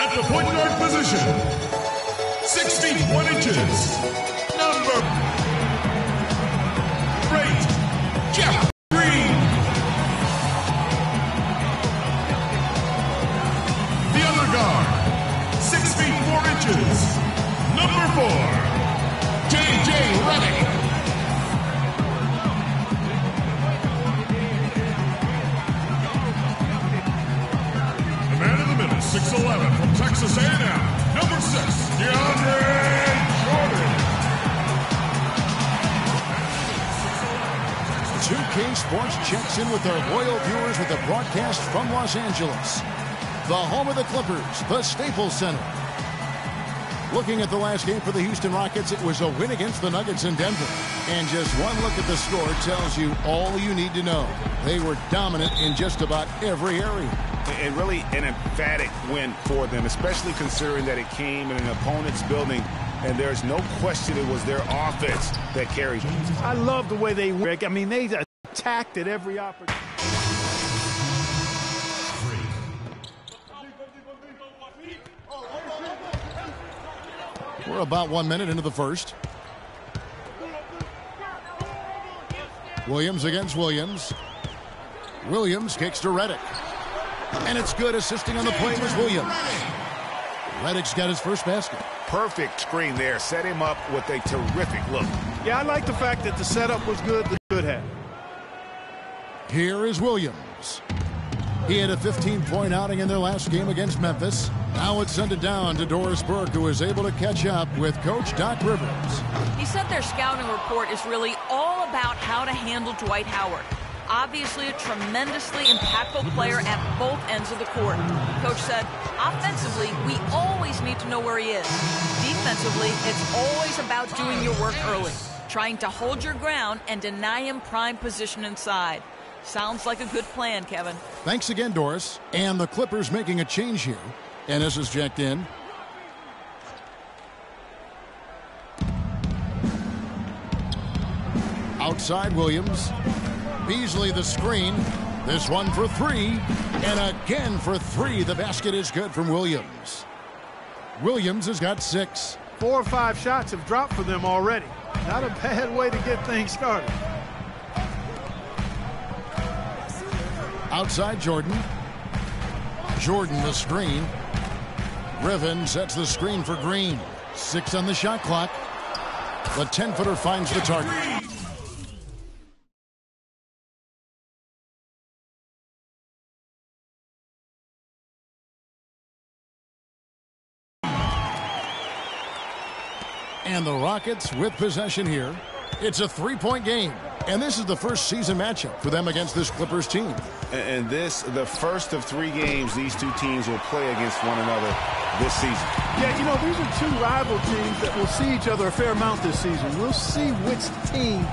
At the point guard position, 6 feet 1 inches, number 8, Jeff Green. The other guard, 6 feet 4 inches, number 4, J.J. Redick. The man in the middle, 6'11", from Texas A&M, number 6, DeAndre Jordan. 2K Sports checks in with their loyal viewers with a broadcast from Los Angeles, the home of the Clippers, the Staples Center. Looking at the last game for the Houston Rockets, it was a win against the Nuggets in Denver. And just one look at the score tells you all you need to know. They were dominant in just about every area. And really an emphatic win for them, especially considering that it came in an opponent's building. And there's no question it was their offense that carried them. I love the way they work. I mean, they attacked at every opportunity. We're about 1 minute into the first. Williams against Williams. Williams kicks to Redick. And it's good. Assisting on the play was Williams. Redick's got his first basket. Perfect screen there. Set him up with a terrific look. Yeah, I like the fact that the setup was good, the good hat. Here is Williams. He had a 15-point outing in their last game against Memphis. Now it's sent it down to Doris Burke, who is able to catch up with Coach Doc Rivers. He said their scouting report is really all about how to handle Dwight Howard. Obviously a tremendously impactful player at both ends of the court. Coach said, offensively, we always need to know where he is. Defensively, it's always about doing your work early, trying to hold your ground and deny him prime position inside. Sounds like a good plan, Kevin. Thanks again, Doris. And the Clippers making a change here. Ennis is checked in. Outside Williams. Beasley the screen. This one for 3. And again for 3. The basket is good from Williams. Williams has got 6. 4 or 5 shots have dropped for them already. Not a bad way to get things started. Outside Jordan. Jordan the screen. Griffin sets the screen for Green. 6 on the shot clock. The 10-footer finds the target. And the Rockets with possession here. It's a 3-point game. And this is the first season matchup for them against this Clippers team. And this, the first of 3 games these two teams will play against one another this season. Yeah, you know, these are 2 rival teams that will see each other a fair amount this season. We'll see which team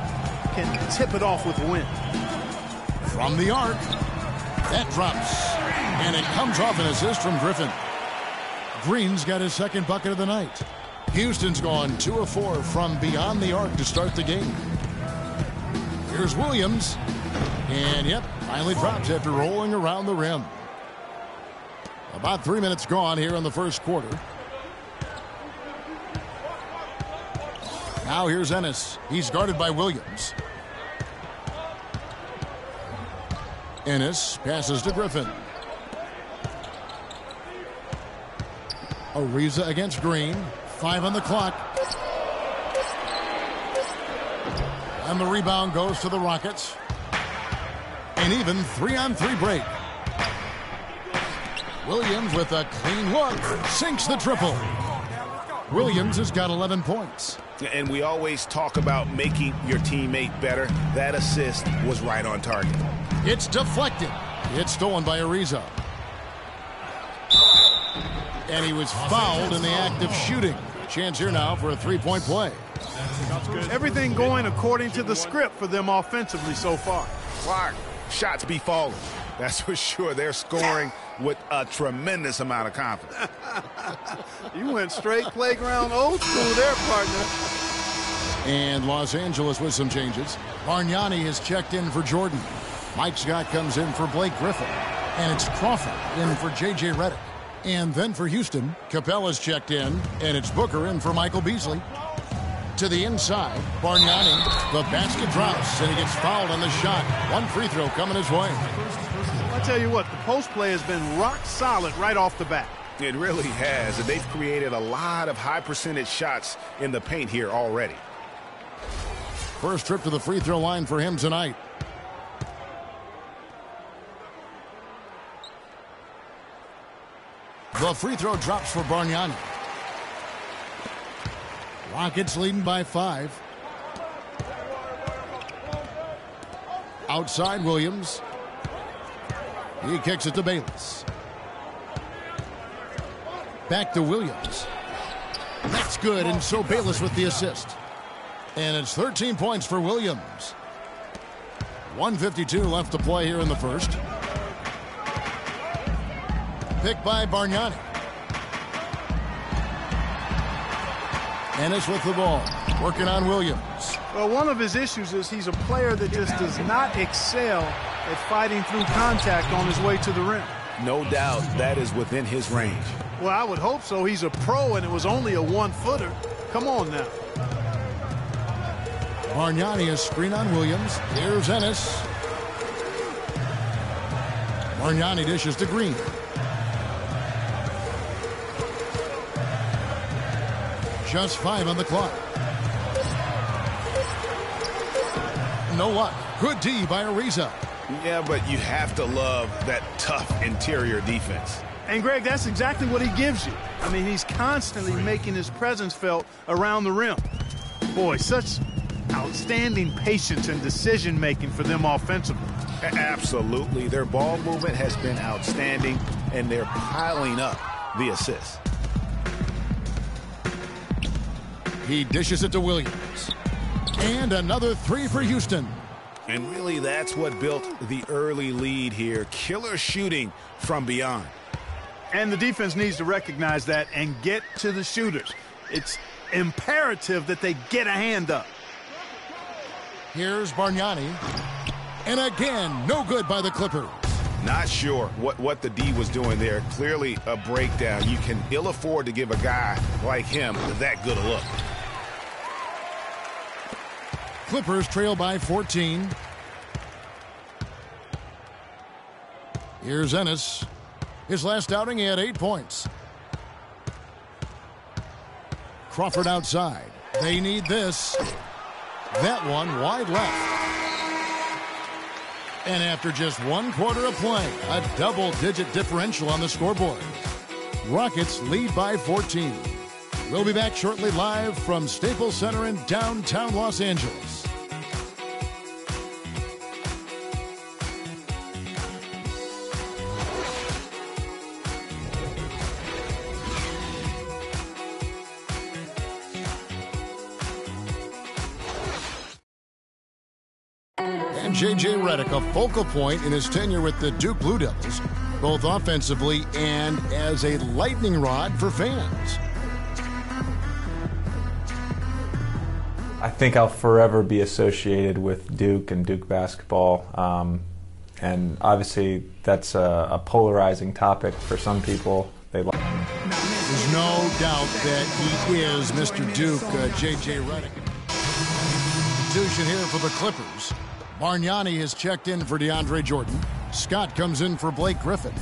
can tip it off with a win. From the arc. That drops. And it comes off an assist from Griffin. Green's got his second bucket of the night. Houston's gone 2 of 4 from beyond the arc to start the game. Here's Williams. And, yep, finally drops after rolling around the rim. About 3 minutes gone here in the first quarter. Now here's Ennis. He's guarded by Williams. Ennis passes to Griffin. Ariza against Green. 5 on the clock. And the rebound goes to the Rockets. An even 3-on-3 break. Williams with a clean look. Sinks the triple. Williams has got 11 points. And we always talk about making your teammate better. That assist was right on target. It's deflected. It's stolen by Ariza. And he was fouled in the act of shooting. Chance here now for a 3-point play. Everything going according to the script for them offensively so far. Clark, shots be falling. That's for sure. They're scoring with a tremendous amount of confidence. You went straight playground old school there, partner. And Los Angeles with some changes. Bargnani has checked in for Jordan. Mike Scott comes in for Blake Griffin. And it's Crawford in for J.J. Redick. And then for Houston, Capella's checked in, and it's Booker in for Michael Beasley. To the inside, Bargnani, the basket drops, and he gets fouled on the shot. One free throw coming his way. I tell you what, the post play has been rock solid right off the bat. It really has, and they've created a lot of high percentage shots in the paint here already. First trip to the free throw line for him tonight. The free throw drops for Bargnani. Rockets leading by 5. Outside Williams. He kicks it to Bayless. Back to Williams. That's good, and so Bayless with the assist. And it's 13 points for Williams. 1:52 left to play here in the first. Picked by Bargnani. Ennis with the ball, working on Williams. Well, one of his issues is he's a player that just does not excel at fighting through contact on his way to the rim. No doubt that is within his range. Well, I would hope so. He's a pro, and it was only a 1-footer. Come on now. Bargnani is screen on Williams. Here's Ennis. Bargnani dishes to Green. Just 5 on the clock. No luck. Good D by Ariza. Yeah, but you have to love that tough interior defense. And, Greg, that's exactly what he gives you. I mean, he's constantly making his presence felt around the rim. Boy, such outstanding patience and decision-making for them offensively. Absolutely. Their ball movement has been outstanding, and they're piling up the assists. He dishes it to Williams. And another 3 for Houston. And really, that's what built the early lead here. Killer shooting from beyond. And the defense needs to recognize that and get to the shooters. It's imperative that they get a hand up. Here's Bargnani. And again, no good by the Clippers. Not sure what the D was doing there. Clearly a breakdown. You can ill afford to give a guy like him that good a look. Clippers trail by 14. Here's Ennis. His last outing, he had 8 points. Crawford outside. They need this. That one wide left. And after just 1 quarter of play, a double-digit differential on the scoreboard. Rockets lead by 14. We'll be back shortly live from Staples Center in downtown Los Angeles. And J.J. Redick, a focal point in his tenure with the Duke Blue Devils, both offensively and as a lightning rod for fans. I think I'll forever be associated with Duke and Duke basketball. And obviously that's a polarizing topic for some people. There's no doubt that he is Mr. Duke, J.J. Redick. Substitution here for the Clippers. Bargnani has checked in for DeAndre Jordan. Scott comes in for Blake Griffin.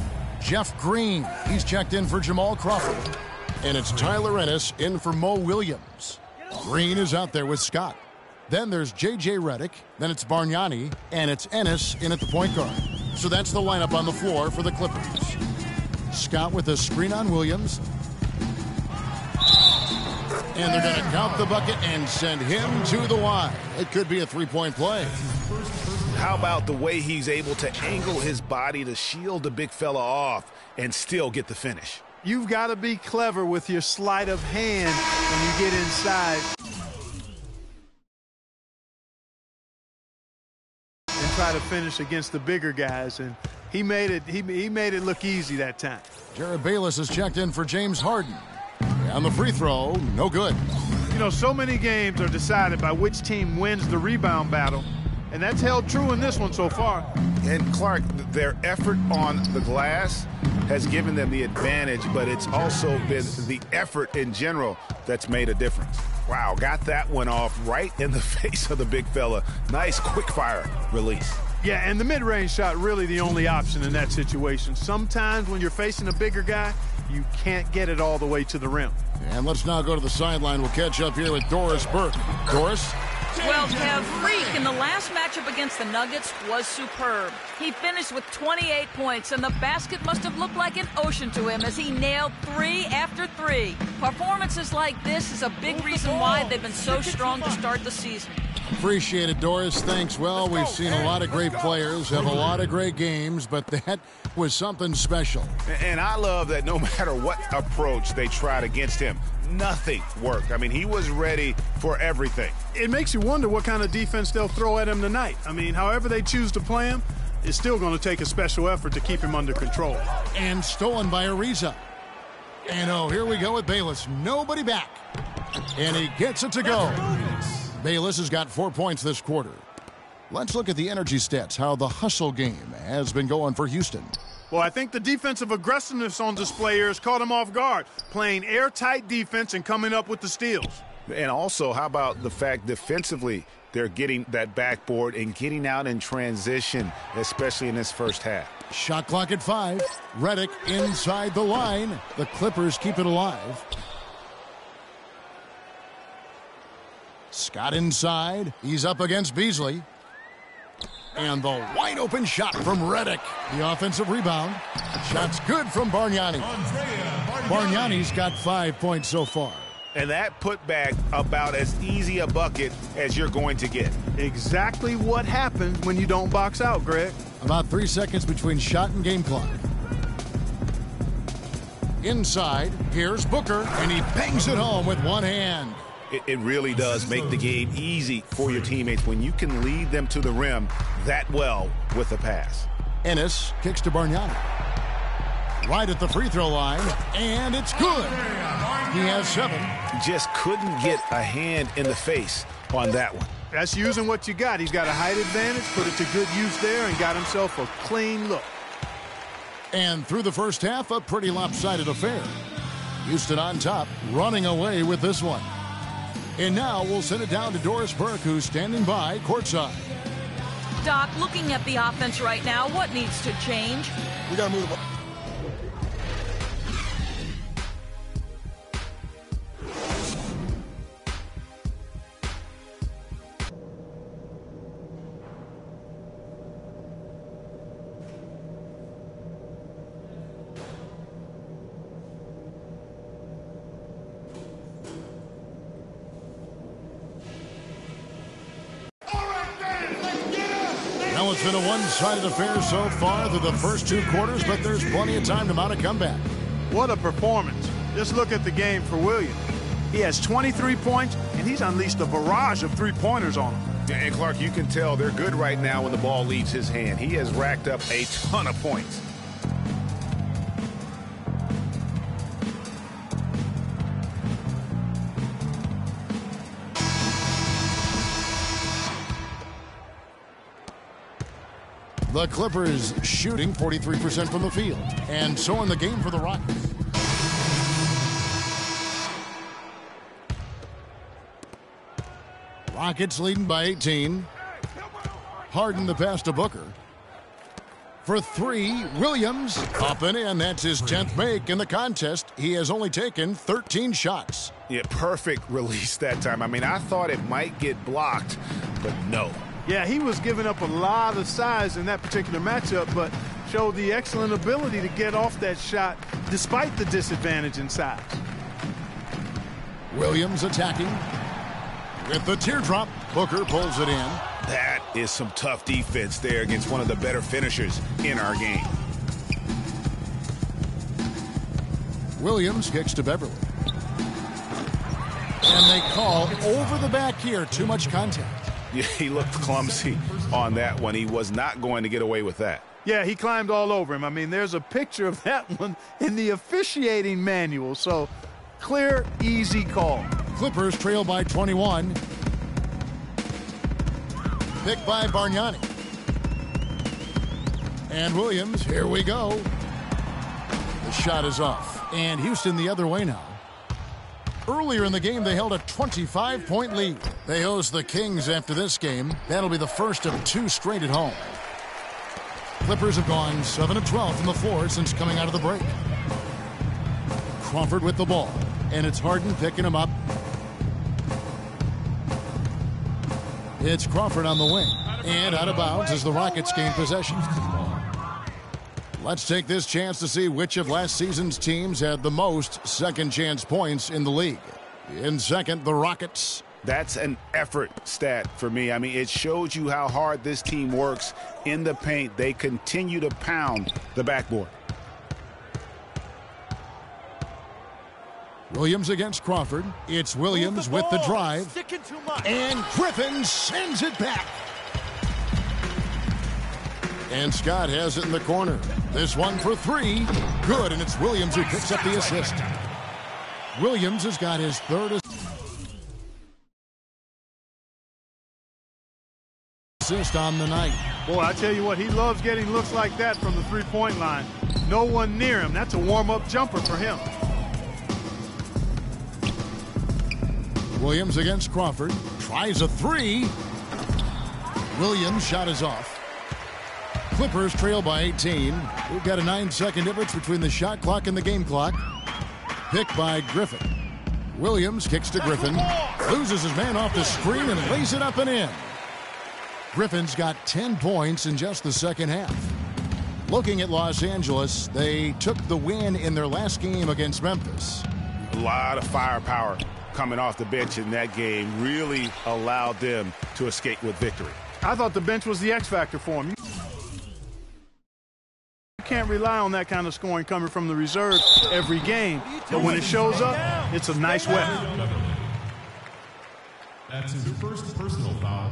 Jeff Green, he's checked in for Jamal Crawford. And it's Tyler Ennis in for Mo Williams. Green is out there with Scott. Then there's J.J. Redick. Then it's Bargnani. And it's Ennis in at the point guard. So that's the lineup on the floor for the Clippers. Scott with a screen on Williams. And they're going to count the bucket and send him to the line. It could be a three-point play. How about the way he's able to angle his body to shield the big fella off and still get the finish? You've got to be clever with your sleight of hand when you get inside and try to finish against the bigger guys. And he made it look easy that time. Jared Bayless has checked in for James Harden. On the free throw, no good. You know, so many games are decided by which team wins the rebound battle, and that's held true in this one so far. And Clark, their effort on the glass has given them the advantage, but it's also been the effort in general that's made a difference. Wow, got that one off right in the face of the big fella. Nice quick-fire release. Yeah, and the mid-range shot really the only option in that situation. Sometimes when you're facing a bigger guy, you can't get it all the way to the rim. And let's now go to the sideline. We'll catch up here with Doris Burke. Doris? Well, Kev, Freak in the last matchup against the Nuggets was superb. He finished with 28 points, and the basket must have looked like an ocean to him as he nailed 3 after 3. Performances like this is a big reason why they've been so strong to start the season. Appreciate it, Doris. Thanks. Well, we've seen a lot of great players have a lot of great games, but that was something special. And I love that no matter what approach they tried against him, nothing worked. I mean, he was ready for everything. It makes you wonder what kind of defense they'll throw at him tonight. I mean, however they choose to play him, it's still going to take a special effort to keep him under control. And stolen by Ariza. And oh, here we go with Bayless. Nobody back. And he gets it to go. Bayless has got 4 points this quarter. Let's look at the energy stats, how the hustle game has been going for Houston. Well, I think the defensive aggressiveness on display here has caught him off guard, playing airtight defense and coming up with the steals. And also, how about the fact defensively they're getting that backboard and getting out in transition, especially in this first half. Shot clock at 5. Redick inside the line. The Clippers keep it alive. Scott inside. He's up against Beasley. And the wide open shot from Redick. The offensive rebound. Shot's good from Bargnani. Bargnani's got 5 points so far. And that put back about as easy a bucket as you're going to get. Exactly what happens when you don't box out, Greg. About 3 seconds between shot and game clock. Inside, here's Booker, and he bangs it home with one hand. It really does make the game easy for your teammates when you can lead them to the rim that well with a pass. Ennis kicks to Bargnani. Right at the free throw line, and it's good. He has 7. Just couldn't get a hand in the face on that one. That's using what you got. He's got a height advantage, put it to good use there, and got himself a clean look. And through the first half, a pretty lopsided affair. Houston on top, running away with this one. And now we'll send it down to Doris Burke, who's standing by courtside. Doc, looking at the offense right now, what needs to change? We got to move the ball. Now it's been a one-sided affair so far through the first 2 quarters, but there's plenty of time to mount a comeback. What a performance. Just look at the game for Williams. He has 23 points, and he's unleashed a barrage of three-pointers on him. And Clark, you can tell they're good right now when the ball leaves his hand. He has racked up a ton of points. The Clippers shooting 43% from the field. And so in the game for the Rockets. Rockets leading by 18. Harden the pass to Booker. For 3, Williams up and in. That's his 10th make in the contest. He has only taken 13 shots. Yeah, perfect release that time. I mean, I thought it might get blocked, but no. Yeah, he was giving up a lot of size in that particular matchup, but showed the excellent ability to get off that shot despite the disadvantage in size. Williams attacking. With the teardrop, Booker pulls it in. That is some tough defense there against one of the better finishers in our game. Williams kicks to Beverly. And they call over the back here. Too much contact. Yeah, he looked clumsy on that one. He was not going to get away with that. Yeah, he climbed all over him. I mean, there's a picture of that one in the officiating manual. So, clear, easy call. Clippers trail by 21. Picked by Bargnani. And Williams, here we go. The shot is off. And Houston the other way now. Earlier in the game, they held a 25-point lead. They host the Kings after this game. That'll be the first of 2 straight at home. Clippers have gone 7 of 12 from the floor since coming out of the break. Crawford with the ball. And it's Harden picking him up. It's Crawford on the wing. And out of bounds as the Rockets gain possession. Let's take this chance to see which of last season's teams had the most second chance points in the league. In second, the Rockets. That's an effort stat for me. I mean, it shows you how hard this team works in the paint. They continue to pound the backboard. Williams against Crawford. It's Williams with the drive. And Griffin sends it back. And Scott has it in the corner. This one for 3. Good, and it's Williams who picks up the assist. Williams has got his 3rd assist on the night. Boy, I tell you what, he loves getting looks like that from the three-point line. No one near him. That's a warm-up jumper for him. Williams against Crawford. Tries a 3. Williams' shot is off. Clippers trail by 18. We've got a 9-second difference between the shot clock and the game clock. Picked by Griffin. Williams kicks to Griffin. Loses his man off the screen and lays it up and in. Griffin's got 10 points in just the second half. Looking at Los Angeles, they took the win in their last game against Memphis. A lot of firepower coming off the bench in that game really allowed them to escape with victory. I thought the bench was the X factor for him. You can't rely on that kind of scoring coming from the reserve every game, but when it shows up, it's a nice weapon. That's his first personal foul.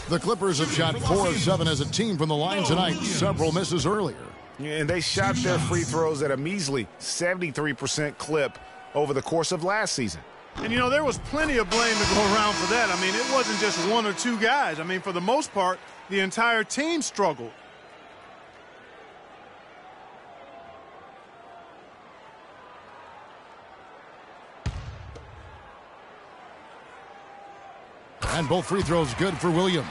The Clippers have shot 4 of 7 as a team from the line tonight. Several misses earlier. Yeah, and they shot their free throws at a measly 73% clip over the course of last season. And, you know, there was plenty of blame to go around for that. I mean, it wasn't just 1 or 2 guys. I mean, for the most part, the entire team struggled. And both free throws good for Williams.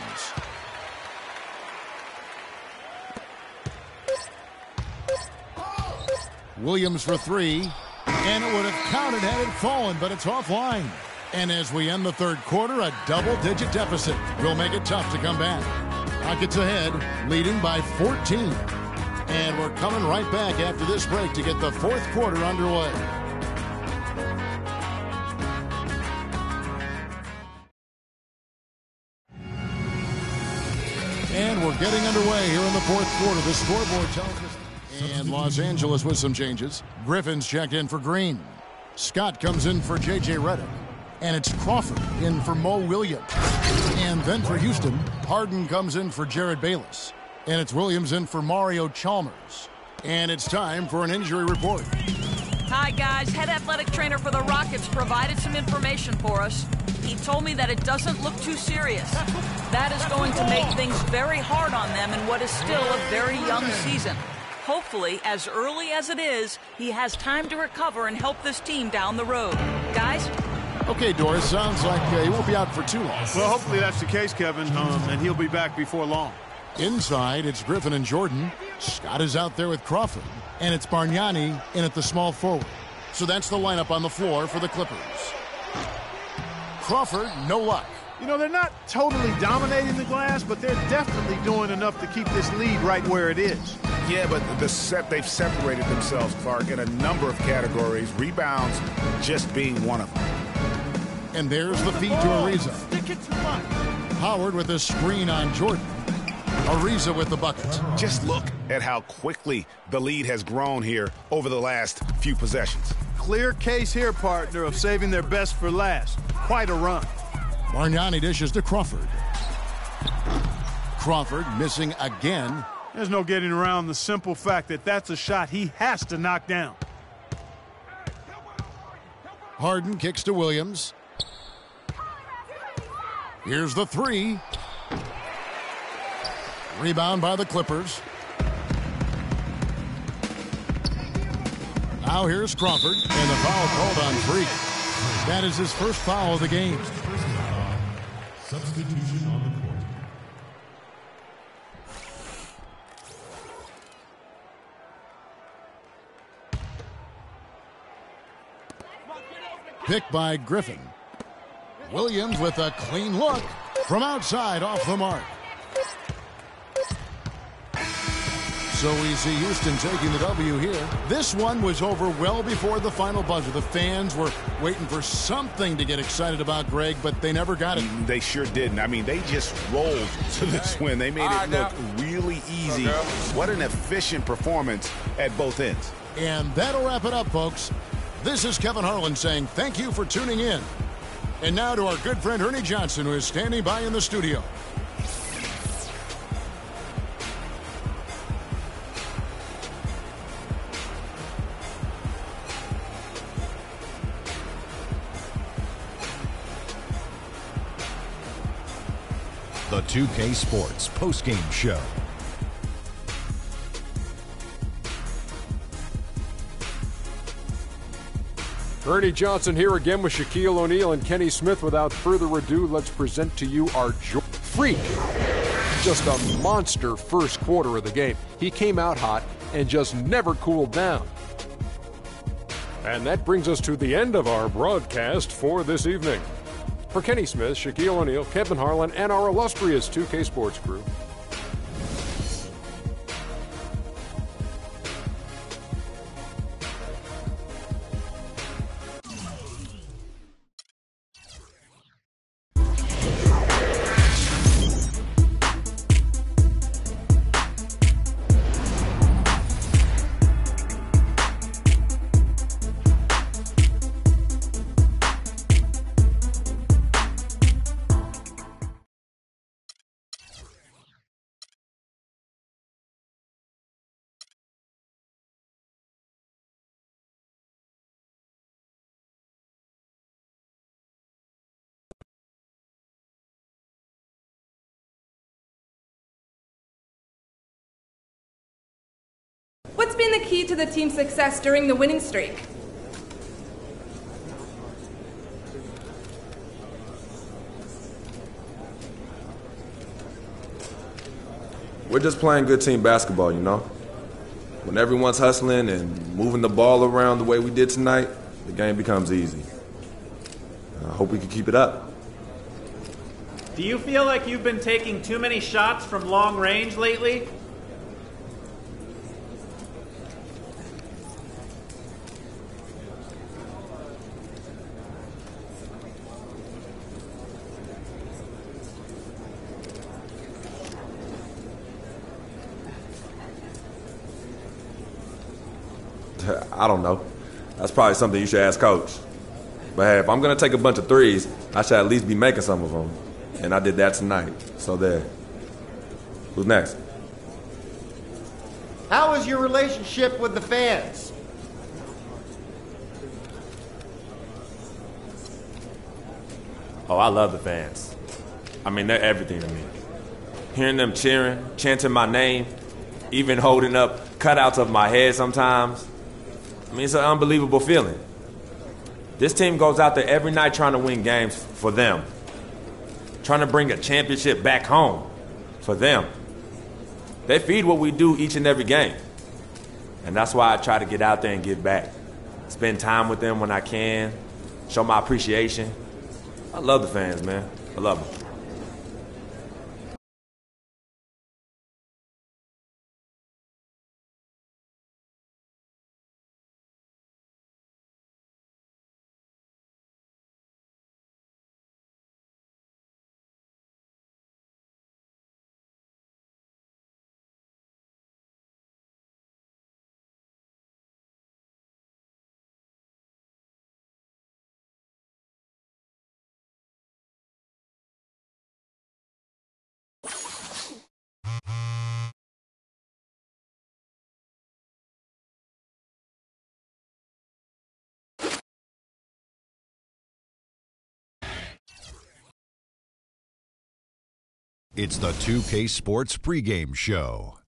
Williams for 3. And it would have counted had it fallen, but it's offline. And as we end the third quarter, a double-digit deficit will make it tough to come back. Rockets ahead, leading by 14. And we're coming right back after this break to get the fourth quarter underway. And we're getting underway here in the fourth quarter. The scoreboard tells us. And Los Angeles with some changes. Griffin's checked in for Green. Scott comes in for J.J. Redick. And it's Crawford in for Mo Williams. And then for Houston, Harden comes in for Jared Bayless. And it's Williams in for Mario Chalmers. And it's time for an injury report. Hi, guys. Head athletic trainer for the Rockets provided some information for us. He told me that it doesn't look too serious. That is going to make things very hard on them in what is still a very young season. Hopefully, as early as it is, he has time to recover and help this team down the road. Guys? Okay, Doris, sounds like he won't be out for too long. Well, hopefully that's the case, Kevin, and he'll be back before long. Inside, it's Griffin and Jordan. Scott is out there with Crawford. And it's Bargnani in at the small forward. So that's the lineup on the floor for the Clippers. Crawford, no luck. You know, they're not totally dominating the glass, but they're definitely doing enough to keep this lead right where it is. Yeah, but they've separated themselves, Clark, in a number of categories. Rebounds just being one of them. And there's the feed to Ariza. Howard with a screen on Jordan. Ariza with the bucket. Just look at how quickly the lead has grown here over the last few possessions. Clear case here, partner, of saving their best for last. Quite a run. Bargnani dishes to Crawford. Crawford missing again. There's no getting around the simple fact that that's a shot he has to knock down. Harden kicks to Williams. Here's the three. Rebound by the Clippers. Now here's Crawford, and the foul called on Freak. That is his first foul of the game. Substitution on the court. Picked by Griffin. Williams with a clean look from outside off the mark. So we see Houston taking the W here. This one was over well before the final buzzer. The fans were waiting for something to get excited about, Greg, but they never got it. They sure didn't. I mean, they just rolled to this win. They made it look really easy. What an efficient performance at both ends. And that'll wrap it up, folks. This is Kevin Harlan saying thank you for tuning in. And now to our good friend Ernie Johnson, who is standing by in the studio. The 2K Sports postgame show. Ernie Johnson here again with Shaquille O'Neal and Kenny Smith. Without further ado, let's present to you our Freak. Just a monster first quarter of the game. He came out hot and just never cooled down. And that brings us to the end of our broadcast for this evening. For Kenny Smith, Shaquille O'Neal, Kevin Harlan, and our illustrious 2K Sports crew, What's been the key to the team's success during the winning streak? We're just playing good team basketball, you know? When everyone's hustling and moving the ball around the way we did tonight, the game becomes easy. I hope we can keep it up. Do you feel like you've been taking too many shots from long range lately? I don't know. That's probably something you should ask Coach. But hey, if I'm going to take a bunch of threes, I should at least be making some of them. And I did that tonight. So there. Who's next? How is your relationship with the fans? Oh, I love the fans. I mean, they're everything to me. Hearing them cheering, chanting my name, even holding up cutouts of my head sometimes. I mean, it's an unbelievable feeling. This team goes out there every night trying to win games for them. Trying to bring a championship back home for them. They feed what we do each and every game. And that's why I try to get out there and give back. Spend time with them when I can. Show my appreciation. I love the fans, man. I love them. It's the 2K Sports pregame show.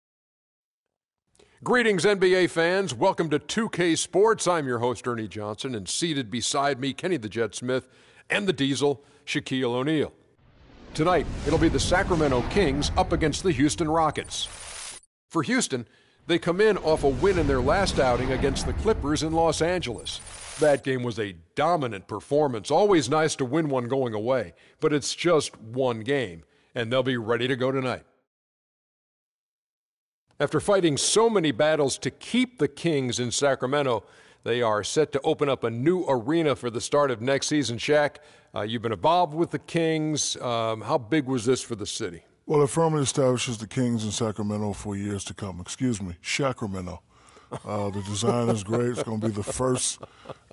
Greetings, NBA fans. Welcome to 2K Sports. I'm your host, Ernie Johnson, and seated beside me, Kenny the Jet Smith, and the Diesel, Shaquille O'Neal. Tonight, it'll be the Sacramento Kings up against the Houston Rockets. For Houston, they come in off a win in their last outing against the Clippers in Los Angeles. That game was a dominant performance. Always nice to win one going away, but it's just one game, and they'll be ready to go tonight. After fighting so many battles to keep the Kings in Sacramento, they are set to open up a new arena for the start of next season. Shaq, you've been involved with the Kings. How big was this for the city? Well, it firmly establishes the Kings in Sacramento for years to come. Sacramento. The design is great. It's going to be the first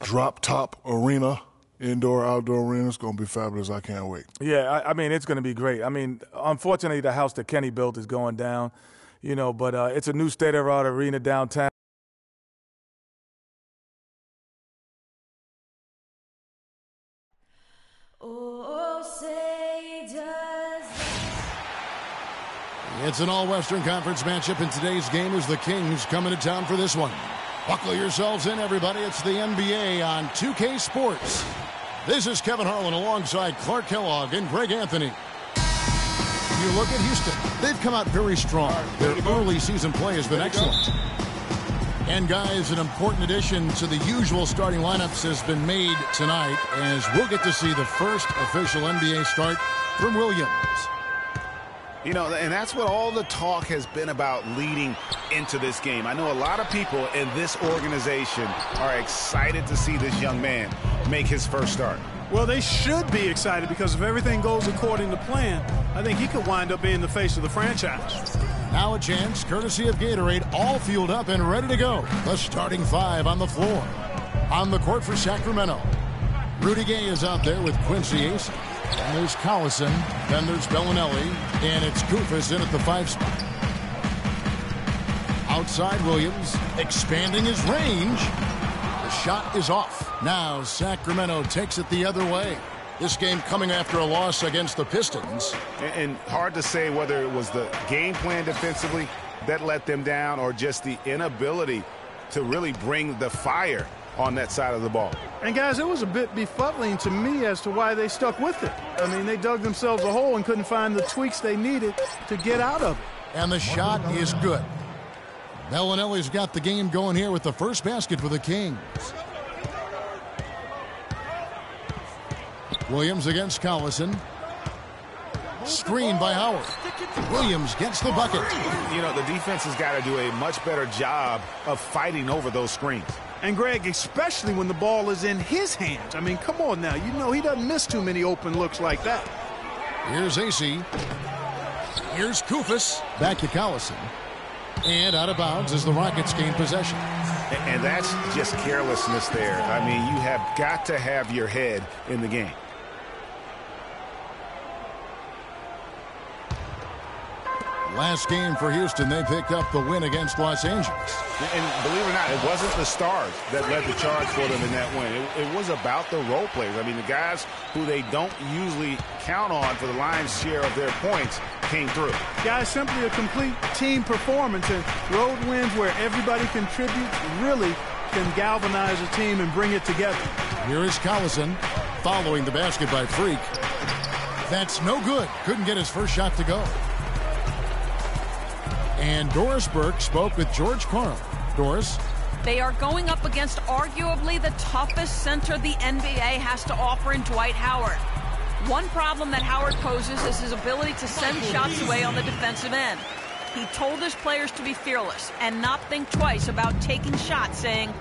drop-top arena, indoor-outdoor arena. It's going to be fabulous. I can't wait. Yeah, I mean, it's going to be great. I mean, unfortunately, the house that Kenny built is going down, but it's a new state-of-the-art arena downtown. It's an all-Western Conference matchup in today's game as the Kings coming to town for this one. Buckle yourselves in, everybody. It's the NBA on 2K Sports. This is Kevin Harlan alongside Clark Kellogg and Greg Anthony. You look at Houston. They've come out very strong. Their early season play has been excellent. And, guys, an important addition to the usual starting lineups has been made tonight as we'll get to see the first official NBA start from Williams. And that's what all the talk has been about leading into this game. I know a lot of people in this organization are excited to see this young man make his first start. Well, they should be excited because if everything goes according to plan, I think he could wind up being the face of the franchise. Now a chance, courtesy of Gatorade, all fueled up and ready to go. The starting five on the floor. On the court for Sacramento, Rudy Gay is out there with Quincy Ace. And there's Collison, then there's Bellinelli, and it's Koufos in at the 5 spot. Outside Williams, expanding his range. The shot is off. Now Sacramento takes it the other way. This game coming after a loss against the Pistons. And hard to say whether it was the game plan defensively that let them down or just the inability to really bring the fire on that side of the ball. And, guys, it was a bit befuddling to me as to why they stuck with it. I mean, they dug themselves a hole and couldn't find the tweaks they needed to get out of it. And the shot is good. Bellinelli's got the game going here with the first basket for the Kings. Williams against Collison. Screen by Howard. Williams gets the bucket. The defense has got to do a much better job of fighting over those screens. And, Greg, especially when the ball is in his hands. I mean, come on now. He doesn't miss too many open looks like that. Here's AC. Here's Koufos. Back to Collison. And out of bounds as the Rockets gain possession. And that's just carelessness there. I mean, you have got to have your head in the game. Last game for Houston, they picked up the win against Los Angeles. And believe it or not, it wasn't the stars that led the charge for them in that win. It was about the role players. I mean, the guys who they don't usually count on for the lion's share of their points came through. Guys, simply a complete team performance. And road wins where everybody contributes really can galvanize a team and bring it together. Here is Collison following the basket by Freak. That's no good. Couldn't get his first shot to go. And Doris Burke spoke with George Karl. Doris? They are going up against arguably the toughest center the NBA has to offer in Dwight Howard. One problem that Howard poses is his ability to send shots away on the defensive end. He told his players to be fearless and not think twice about taking shots, saying,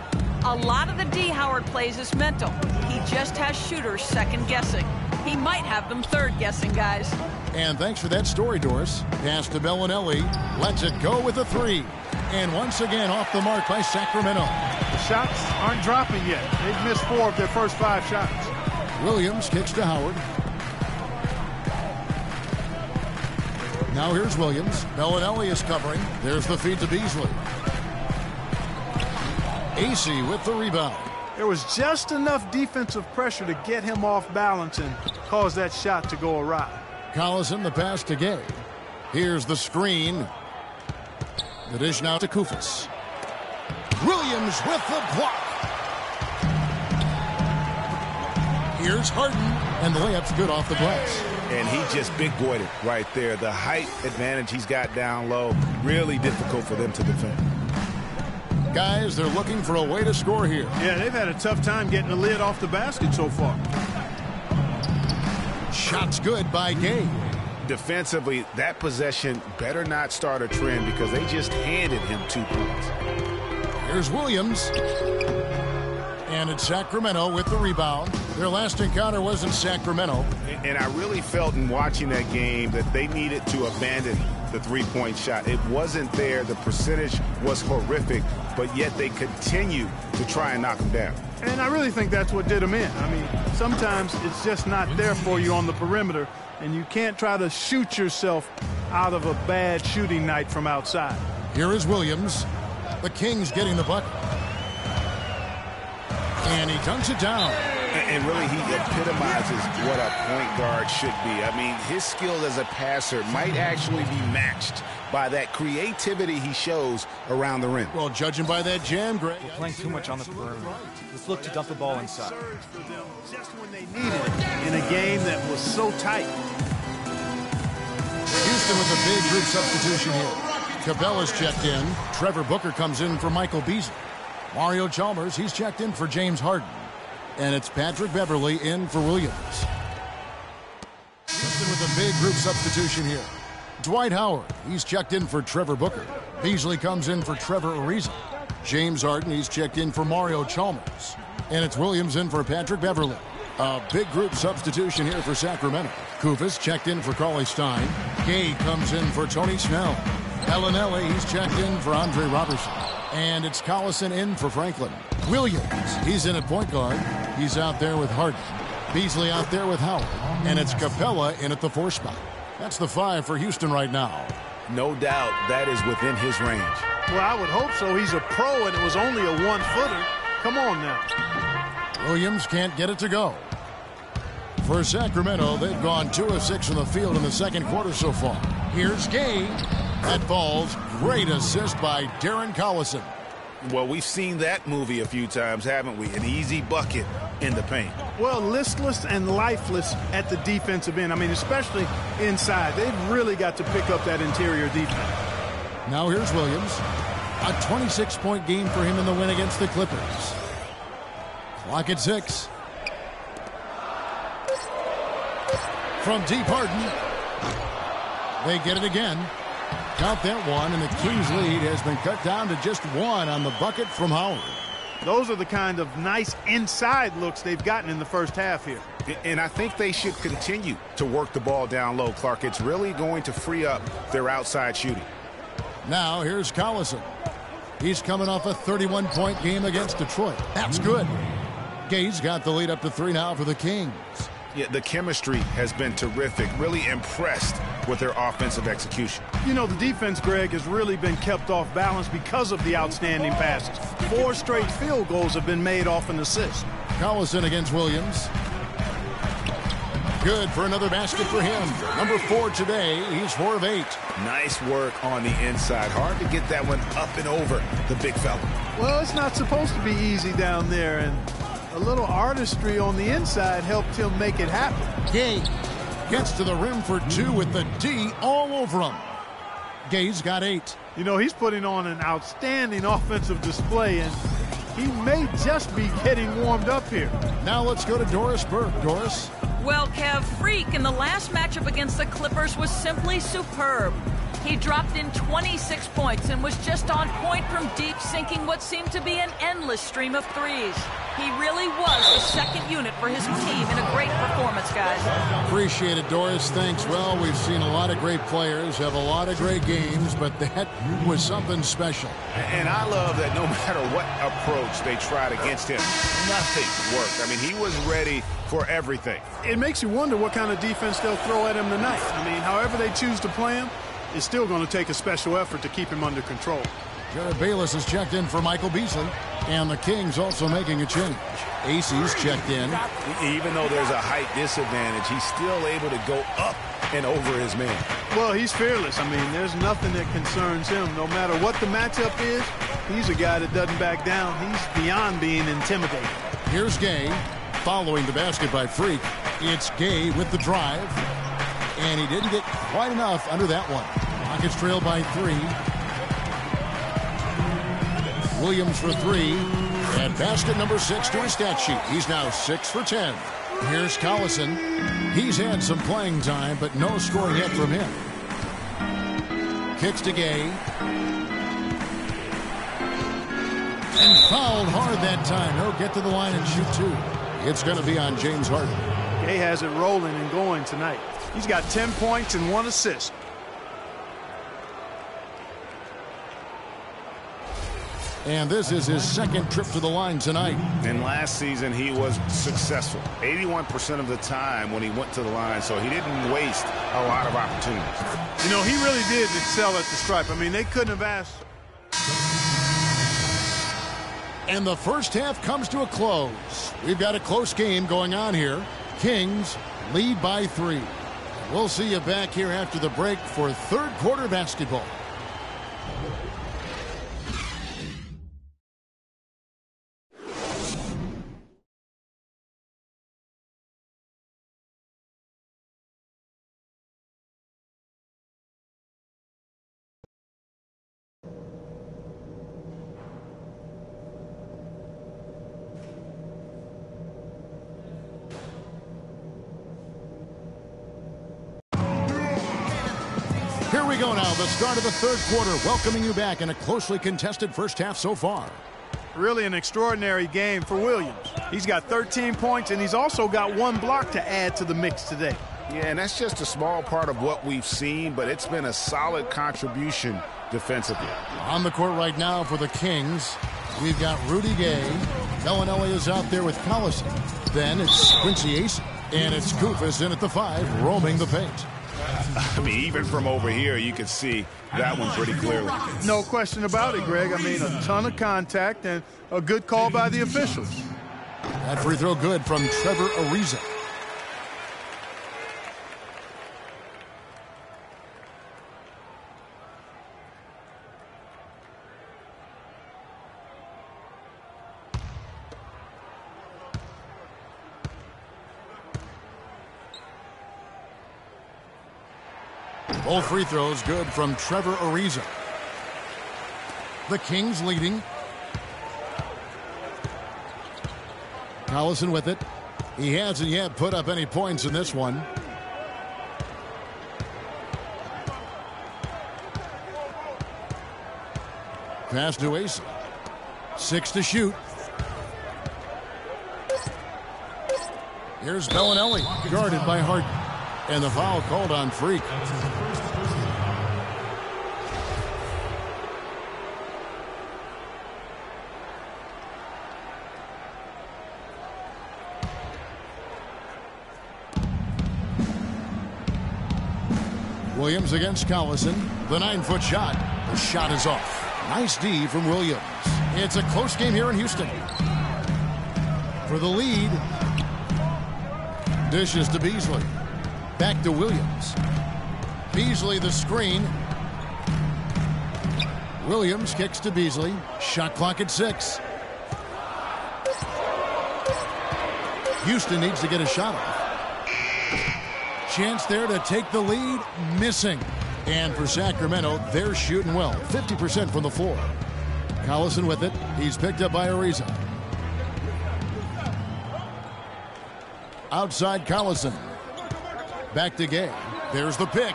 a lot of the D Howard plays is mental. He just has shooters second-guessing. He might have them third-guessing, guys. And thanks for that story, Doris. Pass to Bellinelli. Lets it go with a 3. And once again off the mark by Sacramento. The shots aren't dropping yet. They've missed 4 of their first 5 shots. Williams kicks to Howard. Now here's Williams. Bellinelli is covering. There's the feed to Beasley. AC with the rebound. There was just enough defensive pressure to get him off balance and cause that shot to go awry. Collison the pass to Gay. Here's the screen. The dish now to Kufis. Williams with the block. Here's Harden, and the layup's good off the glass. And he just big-boyed it right there. The height advantage he's got down low, really difficult for them to defend. Guys, they're looking for a way to score here. Yeah, they've had a tough time getting the lid off the basket so far. Shot's good by Gay. Defensively, that possession better not start a trend because they just handed him 2 points. Here's Williams. And it's Sacramento with the rebound. Their last encounter was in Sacramento. And I really felt in watching that game that they needed to abandon the three-point shot. It wasn't there. The percentage was horrific, but yet they continue to try and knock them down. And I really think that's what did them in. I mean, sometimes it's just not there for you on the perimeter, and you can't try to shoot yourself out of a bad shooting night from outside. Here is Williams. The Kings getting the bucket. And he dunks it down. And really, he epitomizes what a point guard should be. I mean, his skill as a passer might actually be matched by that creativity he shows around the rim. Well, judging by that jam, Greg. We're playing too much on the perimeter. Let's look to dump the ball inside. Just when they needed it in a game that was so tight. Houston with a big group substitution here. Cabela's checked in. Trevor Booker comes in for Michael Beasley. Mario Chalmers, he's checked in for James Harden. And it's Patrick Beverley in for Williams. Houston with a big group substitution here. Dwight Howard, he's checked in for Trevor Booker. Beasley comes in for Trevor Ariza. James Harden, he's checked in for Mario Chalmers. And it's Williams in for Patrick Beverley. A big group substitution here for Sacramento. Kufis checked in for Cauley Stein. Gay comes in for Tony Snell. Ellenelli, he's checked in for Andre Robertson. And it's Collison in for Franklin. Williams, he's in at point guard. He's out there with Harden. Beasley out there with Howard. And it's Capella in at the 4 spot. That's the 5 for Houston right now. No doubt that is within his range. Well, I would hope so. He's a pro, and it was only a 1-footer. Come on now. Williams can't get it to go. For Sacramento, they've gone 2 of 6 from the field in the second quarter so far. Here's Gay. That falls. Great assist by Darren Collison. Well, we've seen that movie a few times, haven't we? An easy bucket in the paint. Well, listless and lifeless at the defensive end. I mean, especially inside. They've really got to pick up that interior defense. Now here's Williams. A 26-point game for him in the win against the Clippers. Clock at 6. From deep, Harden. They get it again. Count that one, and the Kings' lead has been cut down to just 1 on the bucket from Howard. Those are the kind of nice inside looks they've gotten in the first half here. And I think they should continue to work the ball down low, Clark. It's really going to free up their outside shooting. Now here's Collison. He's coming off a 31-point game against Detroit. That's good. Gay's got the lead up to 3 now for the Kings. Yeah, the chemistry has been terrific. Really impressed with their offensive execution. You know, the defense, Greg, has really been kept off balance because of the outstanding passes. 4 straight field goals have been made off an assist. Collison against Williams. Good for another basket for him. Number 4 today. He's 4 of 8. Nice work on the inside. Hard to get that one up and over the big fella. Well, it's not supposed to be easy down there, and a little artistry on the inside helped him make it happen. Gay gets to the rim for 2 with the D all over him. Gay's got 8. You know, he's putting on an outstanding offensive display, and he may just be getting warmed up here. Now let's go to Doris Burke. Doris? Well, Kev, Freak in the last matchup against the Clippers was simply superb. He dropped in 26 points and was just on point from deep, sinking what seemed to be an endless stream of threes. He really was the second unit for his team in a great performance, guys. Appreciate it, Doris. Thanks. Well, we've seen a lot of great players have a lot of great games, but that was something special. And I love that no matter what approach they tried against him, nothing worked. I mean, he was ready for everything. It makes you wonder what kind of defense they'll throw at him tonight. I mean, however they choose to play him, it's still going to take a special effort to keep him under control. Jared Bayless has checked in for Michael Beasley. And the Kings also making a change. Acey's checked in. Even though there's a height disadvantage, he's still able to go up and over his man. Well, he's fearless. I mean, there's nothing that concerns him. No matter what the matchup is, he's a guy that doesn't back down. He's beyond being intimidated. Here's Gay following the basket by Freak. It's Gay with the drive. And he didn't get quite enough under that one. Rockets trail by 3. Williams for 3. And basket number 6 to his stat sheet. He's now 6 for 10. Here's Collison. He's had some playing time, but no scoring yet from him. Kicks to Gay. And fouled hard that time. He'll get to the line and shoot 2. It's going to be on James Harden. Gay has it rolling and going tonight. He's got 10 points and 1 assist. And this is his second trip to the line tonight. And last season he was successful 81% of the time when he went to the line, so he didn't waste a lot of opportunities. You know, he really did excel at the stripe. I mean, they couldn't have asked. And the first half comes to a close. We've got a close game going on here. Kings lead by 3. We'll see you back here after the break for third quarter basketball. Here we go now, the start of the third quarter, welcoming you back in a closely contested first half so far. Really an extraordinary game for Williams. He's got 13 points, and he's also got 1 block to add to the mix today. Yeah, and that's just a small part of what we've seen, but it's been a solid contribution defensively. On the court right now for the Kings, we've got Rudy Gay. Bellinelli is out there with Collison. Then it's Quincy Acey, and it's Koufos in at the 5, roaming the paint. I mean, even from over here, you can see that one pretty clearly. No question about it, Greg. I mean, a ton of contact and a good call by the officials. That free throw good from Trevor Ariza. Both free throws good from Trevor Ariza. The Kings leading. Collison with it. He hasn't yet put up any points in this one. Pass to Acey. 6 to shoot. Here's Bellinelli, guarded by Harden. And the foul called on Freak. Williams against Collison. The 9-foot shot. The shot is off. Nice D from Williams. It's a close game here in Houston. For the lead. Dishes to Beasley. Back to Williams. Beasley the screen. Williams kicks to Beasley. Shot clock at 6. Houston needs to get a shot off. Chance there to take the lead. Missing. And for Sacramento, they're shooting well. 50% from the floor. Collison with it. He's picked up by Ariza. Outside Collison. Back to Gay. There's the pick.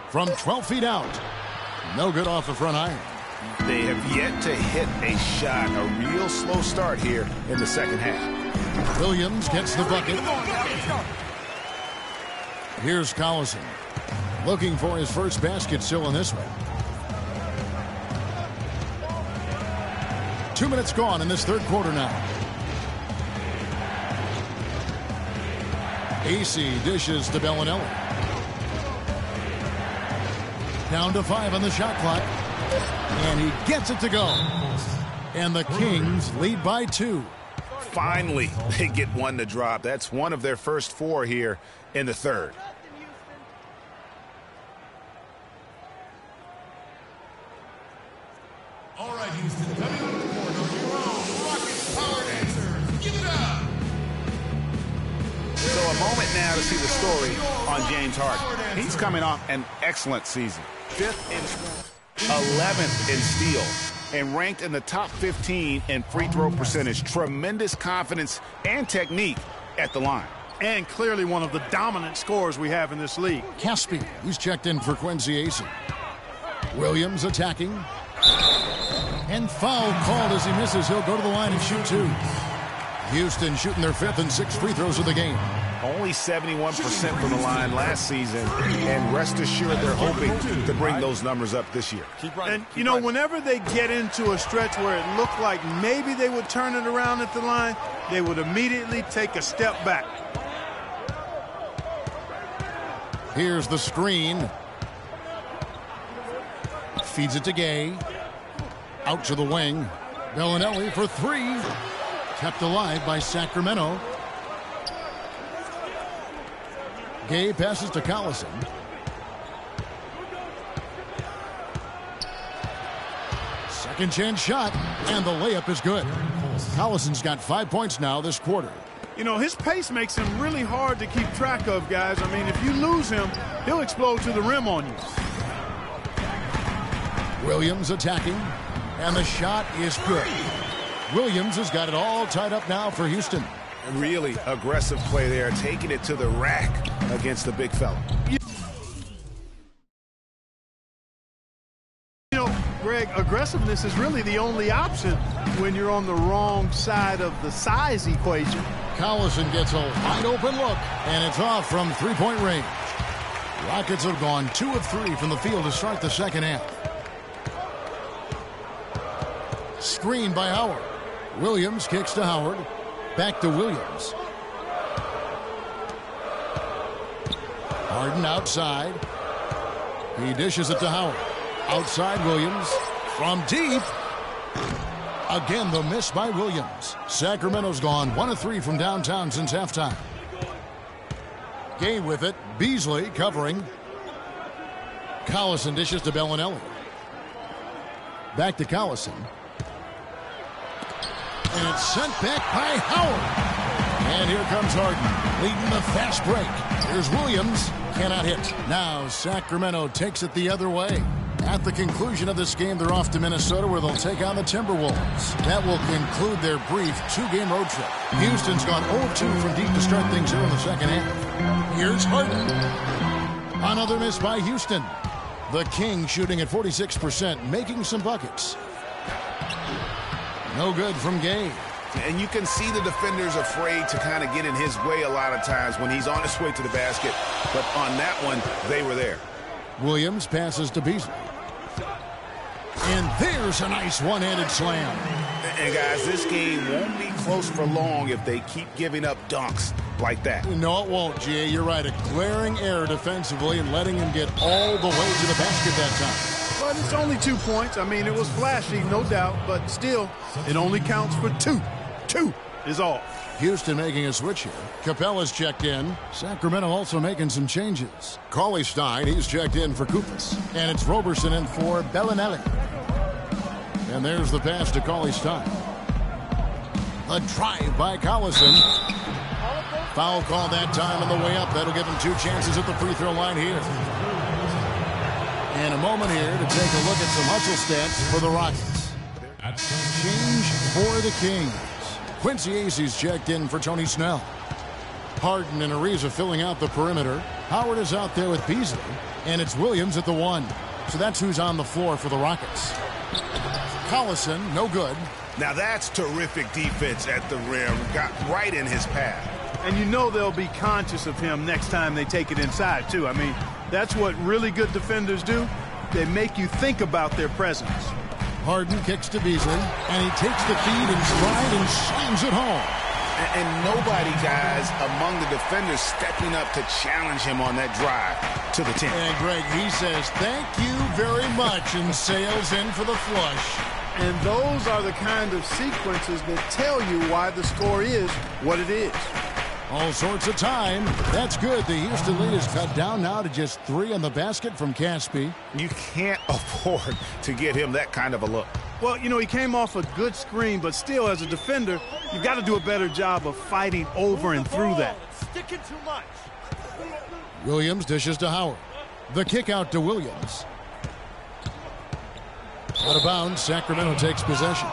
From 12 feet out. No good off the front iron. They have yet to hit a shot. A real slow start here in the second half. Williams gets the bucket. Here's Collison. Looking for his first basket still in this one. 2 minutes gone in this third quarter now. Acey dishes to Bellinelli. Down to 5 on the shot clock. And he gets it to go. And the Kings lead by 2. Finally, they get one to drop. That's one of their first 4 here in the third. All right, Houston, coming out of the corner, your own Rockets Power Dancers. Give it up! So a moment now to see the story on James Harden. He's coming off an excellent season. 5th in 11th in steals, and ranked in the top 15 in free throw percentage. Tremendous confidence and technique at the line. And clearly one of the dominant scorers we have in this league. Caspi, who's checked in for Quincy Acey. Williams attacking. And foul called as he misses. He'll go to the line and shoot 2. Houston shooting their 5th and 6th free throws of the game. Only 71% from the line last season, and rest assured they're hoping to bring those numbers up this year. And, you know, whenever they get into a stretch where it looked like maybe they would turn it around at the line, they would immediately take a step back. Here's the screen. Feeds it to Gay. Out to the wing. Bellinelli for 3. Kept alive by Sacramento. Gay passes to Collison. Second chance shot, and the layup is good. Collison's got 5 points now this quarter. You know, his pace makes him really hard to keep track of, guys. I mean, if you lose him, he'll explode to the rim on you. Williams attacking, and the shot is good. Williams has got it all tied up now for Houston. Really aggressive play there, taking it to the rack against the big fella. You know, Greg, aggressiveness is really the only option when you're on the wrong side of the size equation. Collison gets a wide open look, and it's off from 3-point range. Rockets have gone 2 of 3 from the field to start the second half. Screen by Howard. Williams kicks to Howard. Back to Williams. Harden outside. He dishes it to Howard. Outside Williams. From deep. Again, the miss by Williams. Sacramento's gone 1 of 3 from downtown since halftime. Gay with it. Beasley covering. Collison dishes to Bellinelli. Back to Collison. And it's sent back by Howard. And here comes Harden, leading the fast break. Here's Williams. Cannot hit. Now Sacramento takes it the other way. At the conclusion of this game, they're off to Minnesota, where they'll take on the Timberwolves. That will conclude their brief 2-game road trip. Houston's gone 0-2 from deep to start things here in the second half. Here's Harden. Another miss by Houston. The Kings shooting at 46%, making some buckets. No good from Gay. And you can see the defenders afraid to kind of get in his way a lot of times when he's on his way to the basket. But on that one, they were there. Williams passes to Beasley. And there's a nice one-handed slam. And guys, this game won't be close for long if they keep giving up dunks like that. No, it won't, Jay. You're right. A glaring error defensively and letting him get all the way to the basket that time. But it's only 2 points. I mean, it was flashy, no doubt, but still, it only counts for 2. 2 is all. Houston making a switch here. Capella's checked in. Sacramento also making some changes. Cauley-Stein, he's checked in for Koupas. And it's Roberson in for Bellinelli. And there's the pass to Cauley-Stein. A drive by Collison. Foul call that time on the way up. That'll give him 2 chances at the free throw line here. And a moment here to take a look at some hustle stats for the Rockets. Change for the Kings. Quincy Acey's checked in for Tony Snell. Harden and Ariza filling out the perimeter. Howard is out there with Beasley. And it's Williams at the 1. So that's who's on the floor for the Rockets. Collison, no good. Now that's terrific defense at the rim. Got right in his path. And you know they'll be conscious of him next time they take it inside, too. I mean, that's what really good defenders do. They make you think about their presence. Harden kicks to Beasley, and he takes the feed in stride and slams it home. And nobody, guys, among the defenders stepping up to challenge him on that drive to the 10. And Greg, he says, thank you very much, and sails in for the flush. And those are the kind of sequences that tell you why the score is what it is. All sorts of time. That's good. The Houston lead is cut down now to just 3 on the basket from Caspi. You can't afford to get him that kind of a look. Well, you know, he came off a good screen, but still, as a defender, you've got to do a better job of fighting over and through that. Sticking too much. Williams dishes to Howard. The kick out to Williams. Out of bounds, Sacramento takes possession.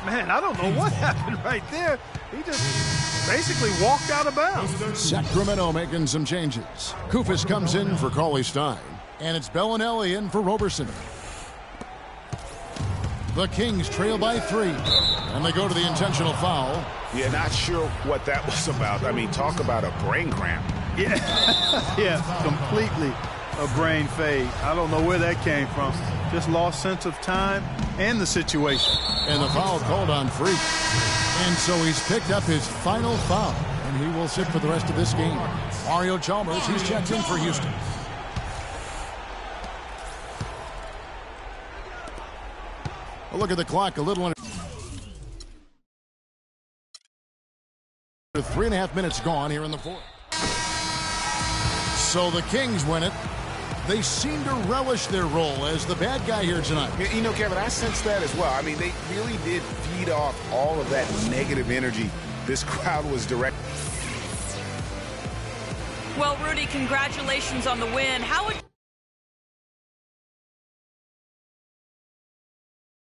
Man, I don't know what happened right there. He just basically walked out of bounds. Sacramento making some changes. Kufis comes in for Cauley Stein, and it's Bellinelli in for Roberson. The Kings trail by 3, and they go to the intentional foul. Yeah, not sure what that was about. I mean, talk about a brain cramp. Yeah, yeah, completely a brain fade. I don't know where that came from. Just lost sense of time and the situation. And the foul called on Freak. And so he's picked up his final foul, and he will sit for the rest of this game. Mario Chalmers, he's checked in for Houston. A look at the clock, a little under 3.5 minutes gone here in the fourth. So the Kings win it. They seem to relish their role as the bad guy here tonight. You know, Kevin, I sense that as well. I mean, they really did feed off all of that negative energy this crowd was direct. Well, Rudy, congratulations on the win. How would